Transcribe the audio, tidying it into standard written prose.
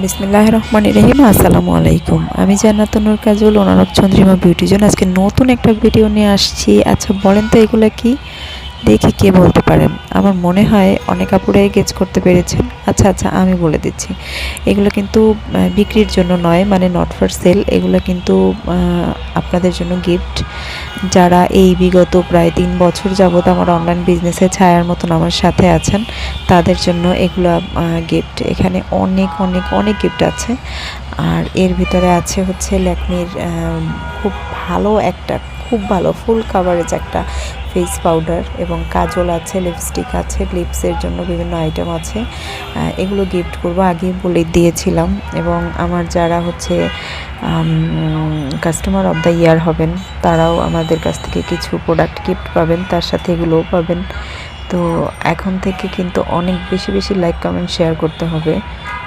বিসমিল্লাহির রহমানির রহিম। আসসালামু আলাইকুম। আমি জান্নাতুন্নুর কাজল, অনারক চন্দ্রিমা বিউটি জোন। আজকে নতুন একটা ভিডিও নিয়ে আসছি। আচ্ছা বলেন তো এগুলো কি? দেখি কে বলতে পারেন। আমার মনে হয় অনেক আপুরাই গেস করতে পেরেছেন। আচ্ছা আমি বলে দিচ্ছি। এগুলো কিন্তু বিক্রির জন্য নয়, মানে নট ফর সেল। এগুলো কিন্তু আপনাদের জন্য গিফট। যারা এই বিগত প্রায় ৩ বছর যাবত আমার অনলাইন বিজনেসে ছায়ার মতন আমার সাথে আছেন, তাদের জন্য এগুলা গিফট। এখানে অনেক গিফট আছে। আর এর ভিতরে আছে হচ্ছে ল্যাকমির খুব ভালো ফুল কাভারেজ একটা ফেস পাউডার এবং কাজল আছে, লিপস্টিক আছে, লিপসের জন্য বিভিন্ন আইটেম আছে। এগুলো গিফট করবো, আগেই বলে দিয়েছিলাম। এবং আমার যারা হচ্ছে কাস্টমার অফ দ্য ইয়ার হবেন, তারাও আমাদের কাছ থেকে কিছু প্রোডাক্ট গিফট পাবেন, তার সাথে এগুলোও পাবেন। তো এখন থেকে কিন্তু অনেক বেশি লাইক কমেন্ট শেয়ার করতে হবে।